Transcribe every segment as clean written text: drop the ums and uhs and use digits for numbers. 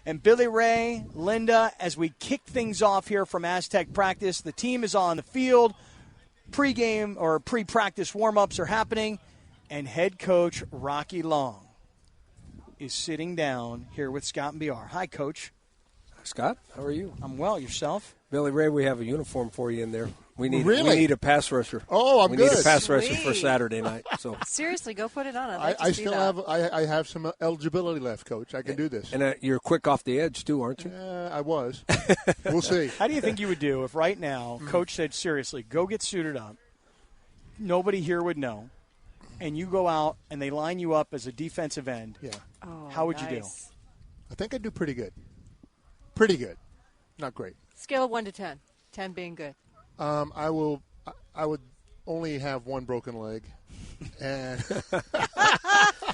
And Billy Ray, Linda, as we kick things off here from Aztec practice, the team is on the field. Pre-game or pre-practice warm-ups are happening. And head coach Rocky Long is sitting down here with Scott and BR. Hi, Coach. Scott, how are you? I'm well. Yourself? Billy Ray, we have a uniform for you in there. We Really? need a pass rusher. Oh, I'm we good. need a pass rusher Sweet. for Saturday night. So Seriously, go put it on. I have some eligibility left, Coach. I can do this. And you're quick off the edge too, aren't you? I was. We'll see. How do you think you would do if right now Coach said, seriously, go get suited up, nobody here would know, and you go out and they line you up as a defensive end? Yeah. Oh, how would you do? I think I'd do pretty good. Pretty good. Not great. Scale of 1 to 10. 10 being good. I would only have one broken leg. And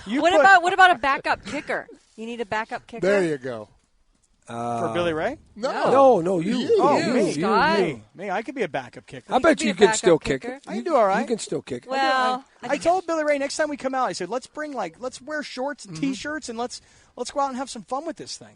What about a backup kicker? You need a backup kicker? there you go. For Billy Ray? No, you. Oh, You, me. Scott. Me. I could be a backup kicker. I bet be you a can still backup kick it. kicker. I can do all right. You can still kick it. Well, I told Billy Ray next time we come out, I said, let's wear shorts and T-shirts and let's go out and have some fun with this thing.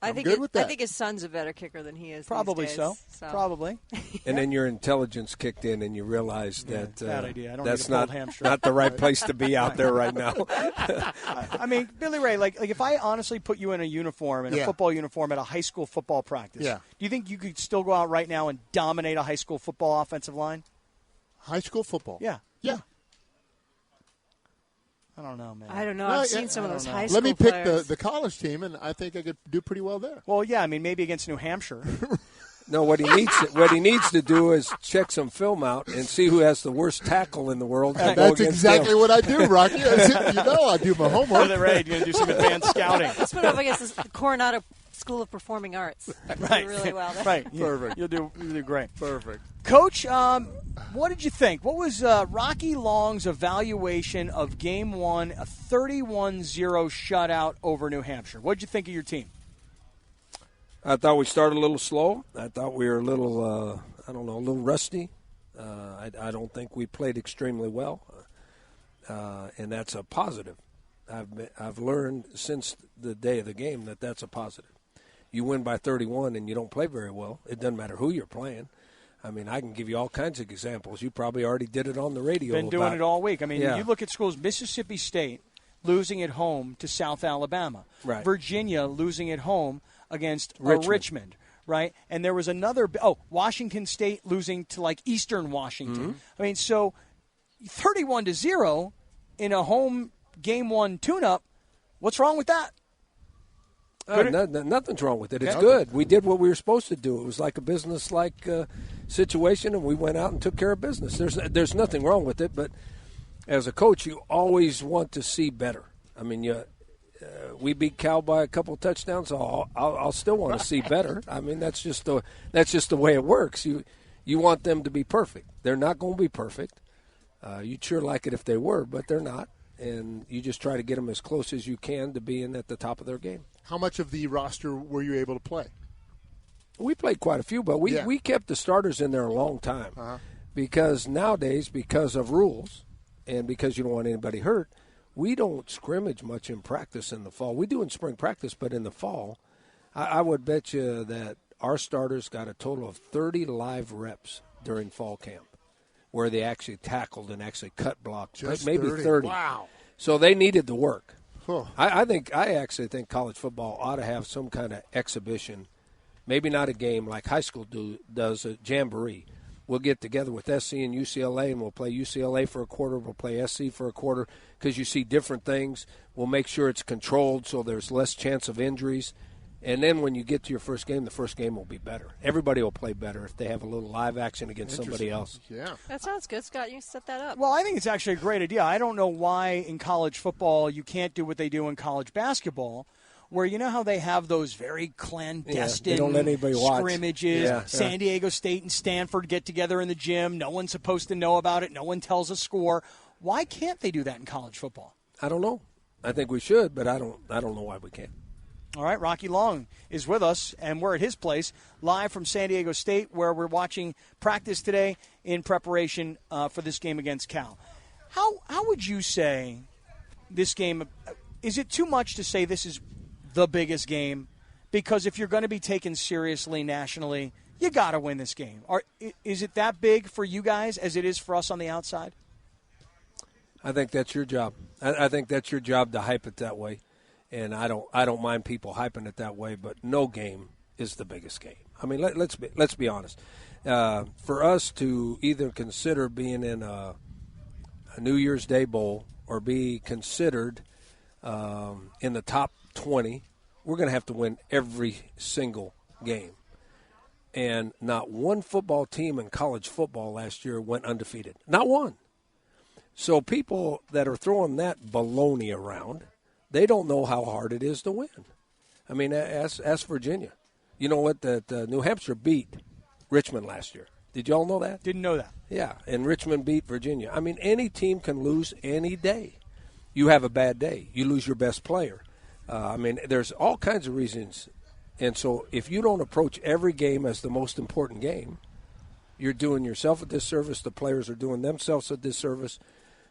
I I'm think good with that. I think his son's a better kicker than he is. Probably these so. days, Probably. And then your intelligence kicked in, and you realized that bad idea. I don't that's need a pulled not hamstring. the right place to be out there right now. I mean, Billy Ray, like if I honestly put you in a uniform, a football uniform at a high school football practice, do you think you could still go out right now and dominate a high school football offensive line? High school football? Yeah. Yeah. I don't know, man. I don't know. I've seen some of those high school Let me pick players. the college team, and I think I could do pretty well there. Well, yeah, I mean, maybe against New Hampshire. No, what he needs to do is check some film out and see who has the worst tackle in the world. And that's exactly what I do, Rocky. You know I do my homework. Billy Ray, you're going to do some advanced scouting. Let's put it up against the Coronado School of Performing Arts. Right. Do really well there. Right. Perfect. You'll do great. Perfect. Coach, what did you think? What was Rocky Long's evaluation of Game 1, a 31-0 shutout over New Hampshire? What did you think of your team? I thought we started a little slow. I thought we were a little, a little rusty. I don't think we played extremely well, and that's a positive. I've learned since the day of the game that that's a positive. You win by 31 and you don't play very well. It doesn't matter who you're playing. I mean, I can give you all kinds of examples. You probably already did it on the radio. Been doing it all week. I mean, Yeah. you look at schools, Mississippi State losing at home to South Alabama. Right. Virginia losing at home against Richmond. right? And there was another, Washington State losing to like Eastern Washington. Mm-hmm. I mean, so 31-0 in a home Game 1 tune-up, what's wrong with that? Nothing's wrong with it. It's good. We did what we were supposed to do. It was like a business-like situation, and we went out and took care of business. There's nothing wrong with it, but as a coach, you always want to see better. I mean, we beat Cal by a couple touchdowns, so I'll still want to see better. I mean, that's just the way it works. You want them to be perfect. They're not going to be perfect. You'd sure like it if they were, but they're not. And you just try to get them as close as you can to being at the top of their game. How much of the roster were you able to play? We played quite a few, but we kept the starters in there a long time. Because nowadays, because of rules and because you don't want anybody hurt, we don't scrimmage much in practice in the fall. We do in spring practice, but in the fall, I would bet you that our starters got a total of 30 live reps during fall camp where they actually tackled and actually cut blocks. Just maybe 30. Wow. So they needed the work. Huh. I actually think college football ought to have some kind of exhibition, maybe not a game like high school does, a jamboree. We'll get together with SC and UCLA, and we'll play UCLA for a quarter. We'll play SC for a quarter because you see different things. We'll make sure it's controlled so there's less chance of injuries. And then when you get to your first game, the first game will be better. Everybody will play better if they have a little live action against somebody else. Yeah. That sounds good, Scott. You set that up. Well, I think it's actually a great idea. I don't know why in college football you can't do what they do in college basketball, where you know how they have those very clandestine they don't let anybody watch. Scrimmages. Yeah. San Diego State and Stanford get together in the gym. No one's supposed to know about it. No one tells a score. Why can't they do that in college football? I don't know. I think we should, but I don't know why we can't. All right, Rocky Long is with us, and we're at his place, live from San Diego State, where we're watching practice today in preparation for this game against Cal. How would you say this game – is it too much to say this is the biggest game Because if you're going to be taken seriously nationally, you got to win this game. Is it that big for you guys as it is for us on the outside? I think that's your job. I think that's your job to hype it that way, and I don't mind people hyping it that way. But no game is the biggest game. I mean, let's be honest. For us to either consider being in a New Year's Day bowl or be considered in the top 20, we're going to have to win every single game. And not one football team in college football last year went undefeated. Not one. So people that are throwing that baloney around, they don't know how hard it is to win. I mean, ask Virginia. You know what? That New Hampshire beat Richmond last year. Did you all know that? Didn't know that. Yeah, and Richmond beat Virginia. I mean, any team can lose any day. You have a bad day. You lose your best player. I mean, there's all kinds of reasons. And so if you don't approach every game as the most important game, you're doing yourself a disservice. The players are doing themselves a disservice.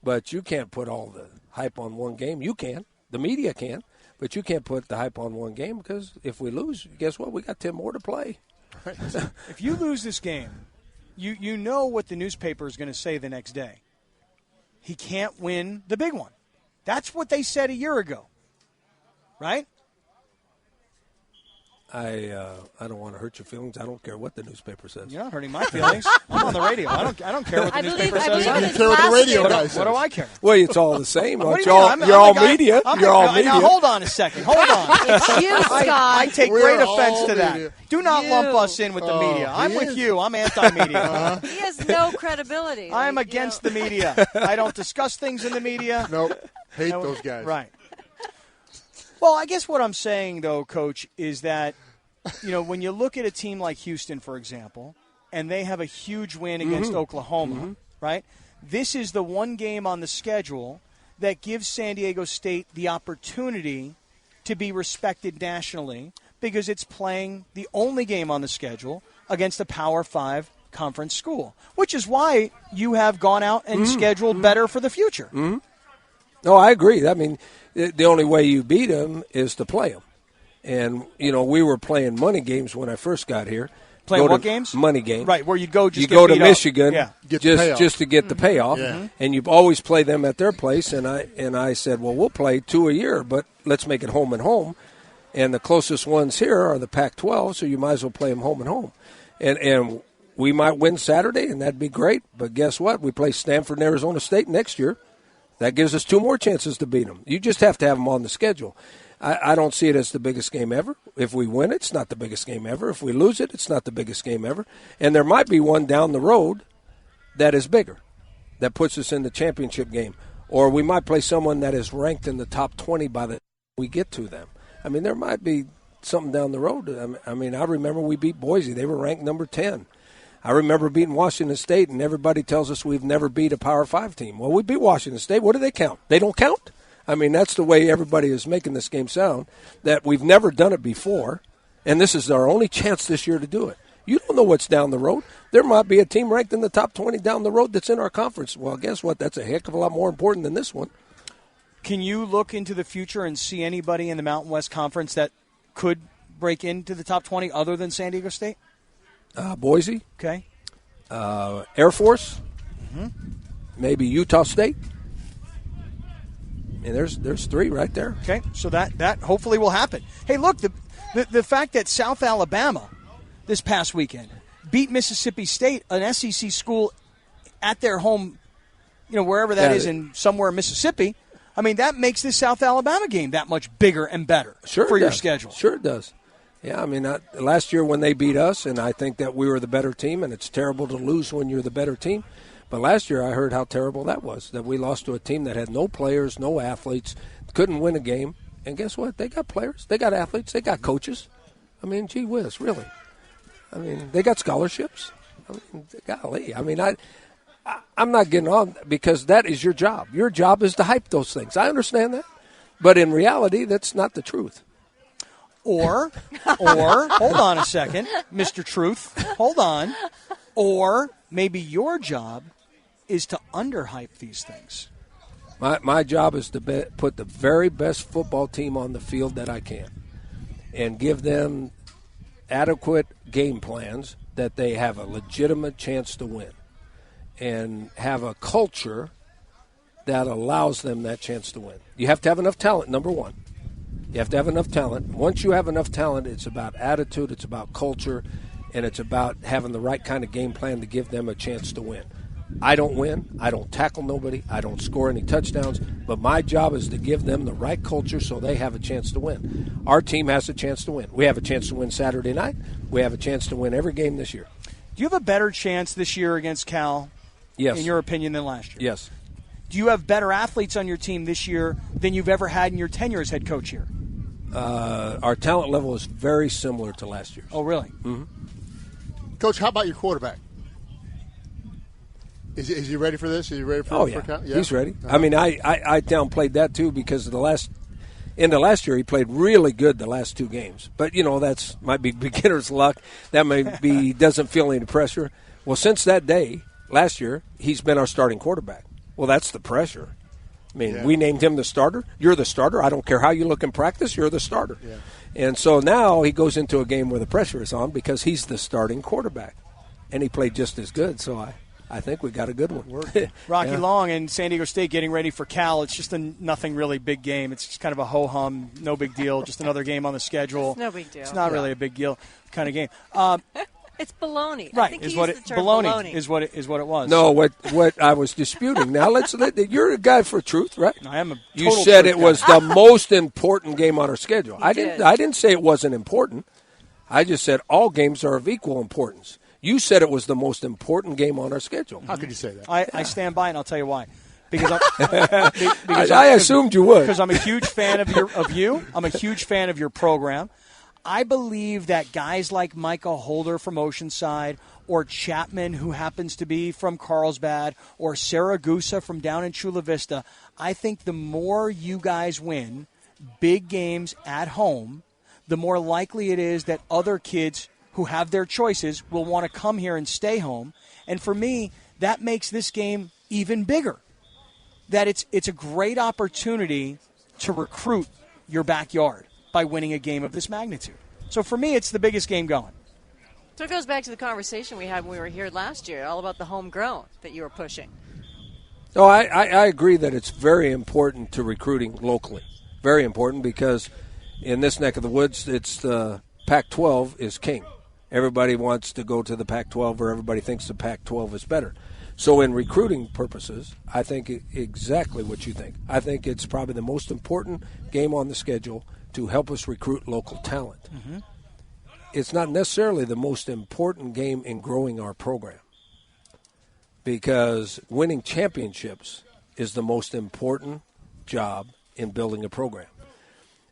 But you can't put all the hype on one game. You can. The media can. But you can't put the hype on one game because if we lose, guess what? We got 10 more to play. Right. If you lose this game, you know what the newspaper is going to say the next day. He can't win the big one. That's what they said a year ago. Right? I don't want to hurt your feelings. I don't care what the newspaper says. You're not hurting my feelings. I'm on the radio. I don't care what the newspaper says. I don't care what the radio guy says. What do I care? Well, it's all the same. What do you You're mean? all media. You're all media. Now, hold on a second. Hold on. It's you, Scott. I take great offense to that. Media. Do not You. lump us in with the media. I'm he with is. you. I'm anti-media. He has no credibility. I'm against the media. I don't discuss things in the media. Nope. Hate those guys. Right. Well, I guess what I'm saying, though, Coach, is that, when you look at a team like Houston, for example, and they have a huge win against Oklahoma, right? This is the one game on the schedule that gives San Diego State the opportunity to be respected nationally because it's playing the only game on the schedule against a Power 5 conference school, which is why you have gone out and scheduled better for the future. No, I agree. I mean, the only way you beat them is to play them. And, we were playing money games when I first got here. Playing what games? Money games. Right, where you go just you get go to beat up. Michigan Yeah. just to get the payoff. Yeah. And you always play them at their place. And I said, well, we'll play 2 a year, but let's make it home and home. And the closest ones here are the Pac-12, so you might as well play them home and home. And we might win Saturday, and that'd be great. But guess what? We play Stanford and Arizona State next year. That gives us 2 more chances to beat them. You just have to have them on the schedule. I don't see it as the biggest game ever. If we win it, it's not the biggest game ever. If we lose it, it's not the biggest game ever. And there might be one down the road that is bigger, that puts us in the championship game. Or we might play someone that is ranked in the top 20 by the time we get to them. I mean, there might be something down the road. I mean, I remember we beat Boise. They were ranked number 10. I remember beating Washington State, and everybody tells us we've never beat a Power 5 team. Well, we beat Washington State. What do they count? They don't count? I mean, that's the way everybody is making this game sound, that we've never done it before, and this is our only chance this year to do it. You don't know what's down the road. There might be a team ranked in the top 20 down the road that's in our conference. Well, guess what? That's a heck of a lot more important than this one. Can you look into the future and see anybody in the Mountain West Conference that could break into the top 20 other than San Diego State? Boise. Okay. Air Force. Maybe Utah State. And there's 3 right there. Okay, so that hopefully will happen. Hey, look, the fact that South Alabama this past weekend beat Mississippi State, an SEC school, at their home, wherever that is in somewhere in Mississippi, I mean, that makes this South Alabama game that much bigger and better for your schedule. Sure it does. Yeah, I mean, last year when they beat us, and I think that we were the better team, and it's terrible to lose when you're the better team. But last year I heard how terrible that was, that we lost to a team that had no players, no athletes, couldn't win a game. And guess what? They got players. They got athletes. They got coaches. I mean, gee whiz, really. I mean, they got scholarships. I mean, golly. I mean, I'm not getting on because that is your job. Your job is to hype those things. I understand that. But in reality, that's not the truth. Or, hold on a second, Mr. Truth. Hold on. Or maybe your job is to underhype these things. My job is to put the very best football team on the field that I can. and give them adequate game plans that they have a legitimate chance to win, and have a culture that allows them that chance to win. You have to have enough talent, number one. You have to have enough talent. Once you have enough talent, it's about attitude, it's about culture, and it's about having the right kind of game plan to give them a chance to win. I don't win. I don't tackle nobody. I don't score any touchdowns. But my job is to give them the right culture so they have a chance to win. Our team has a chance to win. We have a chance to win Saturday night. We have a chance to win every game this year. Do you have a better chance this year against Cal, yes, in your opinion, than last year? Yes. Do you have better athletes on your team this year than you've ever had in your tenure as head coach here? Our talent level is very similar to last year's. Oh, really? Mm-hmm. Coach, how about your quarterback? Is he ready for this? Is he ready for? Oh, yeah. Yeah? He's ready. I mean, I downplayed that too because end of last year he played really good the last two games. But that's might be beginner's luck. That may be doesn't feel any pressure. Well, since that day last year, he's been our starting quarterback. Well, that's the pressure. I mean, we named him the starter. You're the starter. I don't care how you look in practice. You're the starter. Yeah. And so now he goes into a game where the pressure is on because he's the starting quarterback, and he played just as good. So I think we got a good one. Rocky Long and San Diego State getting ready for Cal. It's just nothing really big game. It's just kind of a ho-hum, no big deal, just another game on the schedule. It's no big deal. It's not really a big deal kind of game. It's baloney. Right, I think he used the term baloney. Is what it was. No, what I was disputing. Now you're a guy for truth, right? I am a total You said truth it was guy. the most important game on our schedule. I did. didn't say it wasn't important. I just said all games are of equal importance. You said it was the most important game on our schedule. How could you say that? I stand by it, and I'll tell you why. Because I assumed you would. Because I'm a huge fan of you. I'm a huge fan of your program. I believe that guys like Micah Holder from Oceanside, or Chapman, who happens to be from Carlsbad, or Saragusa from down in Chula Vista, I think the more you guys win big games at home, the more likely it is that other kids who have their choices will want to come here and stay home. And for me, that makes this game even bigger. That it's a great opportunity to recruit your backyard by winning a game of this magnitude. So for me, it's the biggest game going. So it goes back to the conversation we had when we were here last year, all about the homegrown that you were pushing. No, I agree that it's very important to recruiting locally. Very important because in this neck of the woods, it's the Pac-12 is king. Everybody wants to go to the Pac-12 or everybody thinks the Pac-12 is better. So in recruiting purposes, I think exactly what you think. I think it's probably the most important game on the schedule to help us recruit local talent. Mm-hmm. It's not necessarily the most important game in growing our program because winning championships is the most important job in building a program.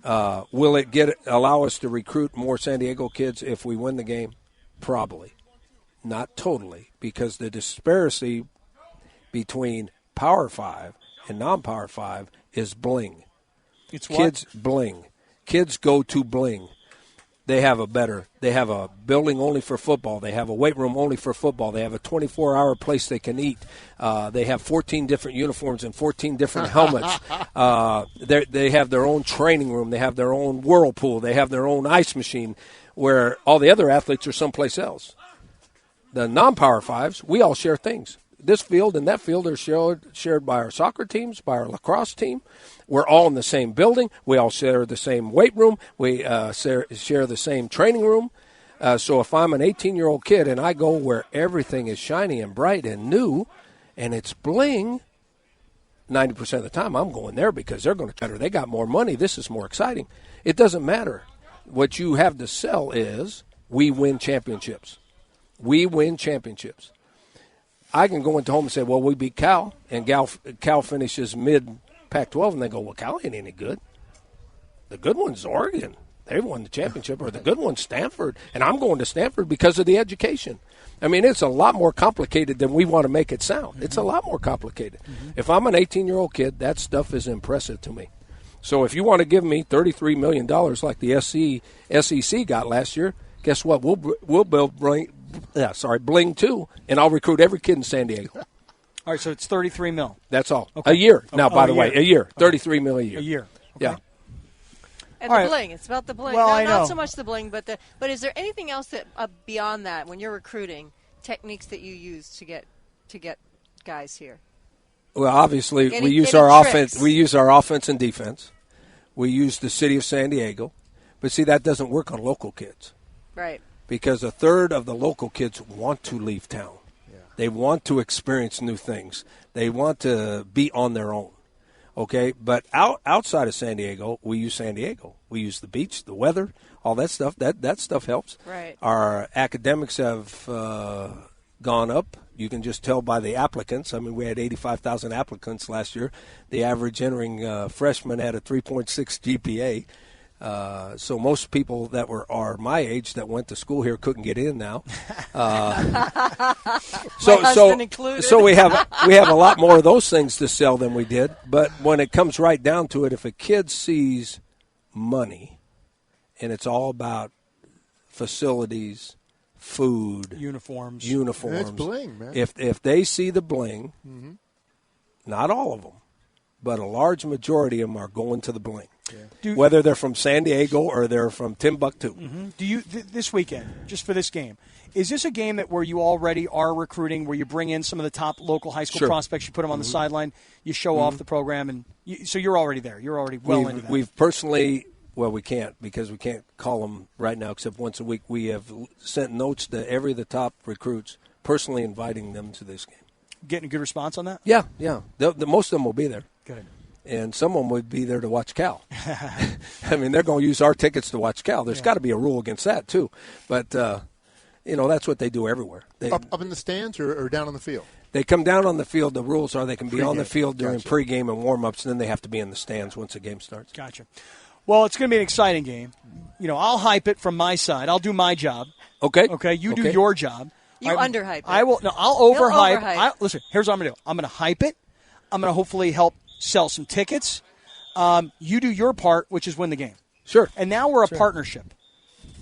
Will it allow us to recruit more San Diego kids if we win the game? Probably. Not totally, because the disparity between Power 5 and non-Power 5 is bling. It's what? Kids bling. Kids go to bling. They have a building only for football. They have a weight room only for football. They have a 24-hour place they can eat. They have 14 different uniforms and 14 different helmets. They have their own training room. They have their own whirlpool. They have their own ice machine where all the other athletes are someplace else. The non-Power 5s, we all share things. This field and that field are shared by our soccer teams, by our lacrosse team. We're all in the same building. We all share the same weight room. We share the same training room. So if I'm an 18-year-old kid and I go where everything is shiny and bright and new and it's bling, 90% of the time I'm going there because they're going to better. They got more money. This is more exciting. It doesn't matter. What you have to sell is we win championships. We win championships. I can go into home and say, well, we beat Cal, and Cal finishes mid-Pac-12, and they go, well, Cal ain't any good. The good one's Oregon. They won the championship. Or the good one's Stanford, and I'm going to Stanford because of the education. I mean, it's a lot more complicated than we want to make it sound. Mm-hmm. It's a lot more complicated. Mm-hmm. If I'm an 18-year-old kid, that stuff is impressive to me. So if you want to give me $33 million like the SEC got last year, guess what? We'll build Bling 2, and I'll recruit every kid in San Diego. All right, so it's $33 million. That's all. Okay. A year. Now, by the year. way, a year. $33 million a year. A year. Okay. Yeah. And All the right. bling. It's about the bling. Well, I know. Not so much the bling, but is there anything else that beyond that when you're recruiting, techniques that you use to get guys here? Well, obviously, Any we use tricks? our offense. We use our offense and defense. We use the city of San Diego, but see that doesn't work on local kids. Right. Because a third of the local kids want to leave town. Yeah. They want to experience new things. They want to be on their own. Okay, but outside of San Diego, we use San Diego. We use the beach, the weather, all that stuff. That stuff helps. Right. Our academics have gone up. You can just tell by the applicants. I mean, we had 85,000 applicants last year. The average entering freshman had a 3.6 GPA. So most people that are my age that went to school here couldn't get in now. So we have a lot more of those things to sell than we did. But when it comes right down to it, if a kid sees money, and it's all about facilities, food, uniforms. It's bling, man. If they see the bling, not all of them, but a large majority of them are going to the bling. Yeah. Whether they're from San Diego or they're from Timbuktu. Mm-hmm. Do you this weekend, just for this game, is this a game where you already are recruiting, where you bring in some of the top local high school prospects, you put them on the sideline, you show off the program, and so you're already there. You're already into that. We've personally, well, we can't because we can't call them right now except once a week. We have sent notes to every of the top recruits, personally inviting them to this game. Getting a good response on that? Yeah. Most of them will be there. Good. And some of them would be there to watch Cal. I mean, they're going to use our tickets to watch Cal. There's got to be a rule against that, too. But, that's what they do everywhere. Up in the stands or down on the field? They come down on the field. The rules are they can be on the field during pregame and warm-ups, and then they have to be in the stands once the game starts. Gotcha. Well, it's going to be an exciting game. I'll hype it from my side. I'll do my job. Okay. Okay, you do your job. You underhype it. I will. No, I'll overhype. Listen, here's what I'm going to do. I'm going to hype it. I'm going to hopefully help sell some tickets. You do your part, which is win the game. Sure. And now we're a partnership.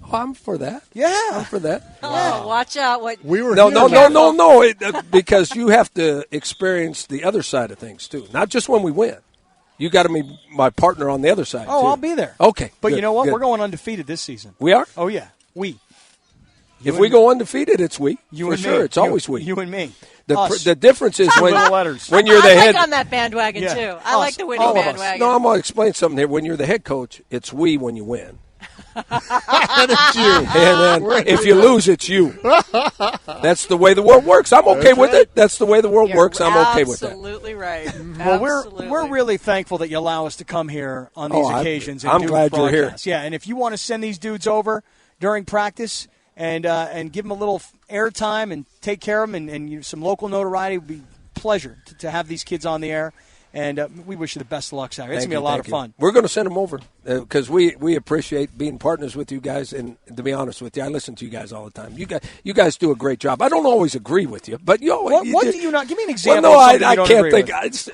Oh, I'm for that. Yeah. I'm for that. Oh, watch out. No. Because you have to experience the other side of things, too. Not just when we win. You got to be my partner on the other side, too. I'll be there. Okay. But good, you know what? Good. We're going undefeated this season. We are? Oh, yeah. If we go undefeated, it's we. You for and sure. Me. It's always we. You and me. The difference is when you're the head. I like on that bandwagon, too. I like the winning bandwagon. No, I'm going to explain something here. When you're the head coach, it's we when you win. And it's you. And then if you lose, it's you. That's the way the world works. I'm okay with it. That's the way the world works. I'm okay with that. Absolutely right. Well, we're really thankful that you allow us to come here on these occasions. And I'm do glad you're here. Yeah, and if you want to send these dudes over during practice and give them a little airtime and take care of them and some local notoriety, it would be a pleasure to have these kids on the air. And we wish you the best of luck, Saturday. It's going to be a lot of fun. We're going to send them over because we appreciate being partners with you guys. And to be honest with you, I listen to you guys all the time. You guys do a great job. I don't always agree with you, but what do you not? Give me an example. Well, no, I can't think.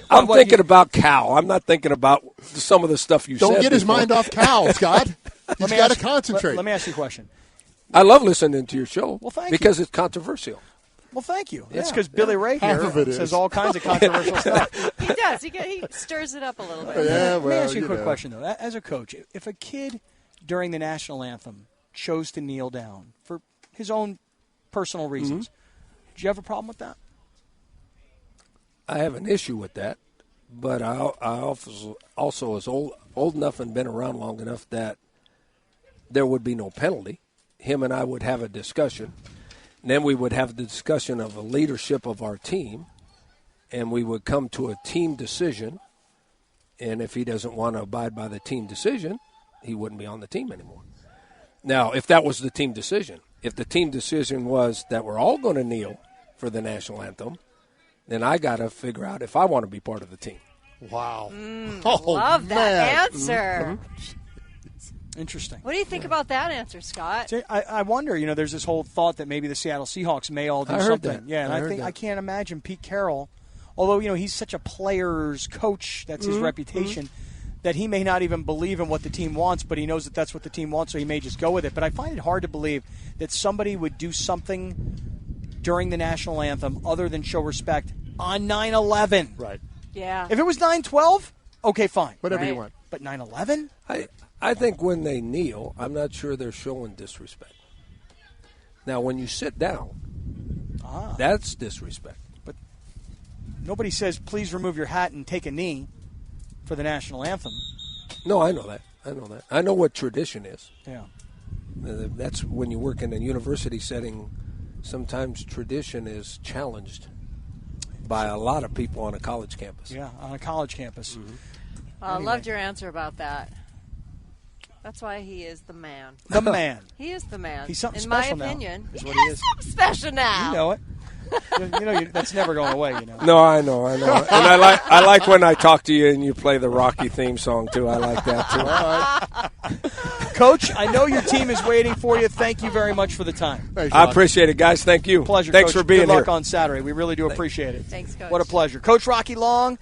I'm thinking about Cal. I'm not thinking about some of the stuff you said. Don't get his mind off Cal, Scott. He's got to concentrate. Let me ask you a question. I love listening to your show because it's controversial. Well, thank you. That's because Billy Ray here says all kinds of controversial stuff. He does. He stirs it up a little bit. Let me ask you a quick question, though. As a coach, if a kid during the national anthem chose to kneel down for his own personal reasons, do you have a problem with that? I have an issue with that, but I also was old enough and been around long enough that there would be no penalty. Him and I would have a discussion. And then we would have the discussion of the leadership of our team, and we would come to a team decision. And if he doesn't want to abide by the team decision, he wouldn't be on the team anymore. Now, if that was the team decision, if the team decision was that we're all going to kneel for the national anthem, then I got to figure out if I want to be part of the team. Wow. Love that answer. Interesting. What do you think about that answer, Scott? See, I wonder, there's this whole thought that maybe the Seattle Seahawks may all do something. That. Yeah, and I can't imagine Pete Carroll, although, he's such a player's coach, that's his reputation, that he may not even believe in what the team wants, but he knows that that's what the team wants, so he may just go with it. But I find it hard to believe that somebody would do something during the national anthem other than show respect on 9/11. Right. Yeah. If it was 9/12, okay, fine. Whatever you want. But 9/11? I think when they kneel, I'm not sure they're showing disrespect. Now, when you sit down, that's disrespect. But nobody says, please remove your hat and take a knee for the national anthem. No, I know that. I know what tradition is. Yeah. That's when you work in a university setting, sometimes tradition is challenged by a lot of people on a college campus. Yeah, on a college campus. Mm-hmm. I loved your answer about that. That's why he is the man. The man. He is the man. He's something in special my now, opinion. is He what he is is. something special now. You know it. That's never going away, you know. No, I know. And I like when I talk to you and you play the Rocky theme song, too. I like that, too. Coach, I know your team is waiting for you. Thank you very much for the time. Thanks, I Rock. appreciate it, guys. Thank you. Pleasure, Thanks Coach. for being Good luck here. on Saturday. We really do appreciate it. Thanks, Coach. What a pleasure. Coach Rocky Long,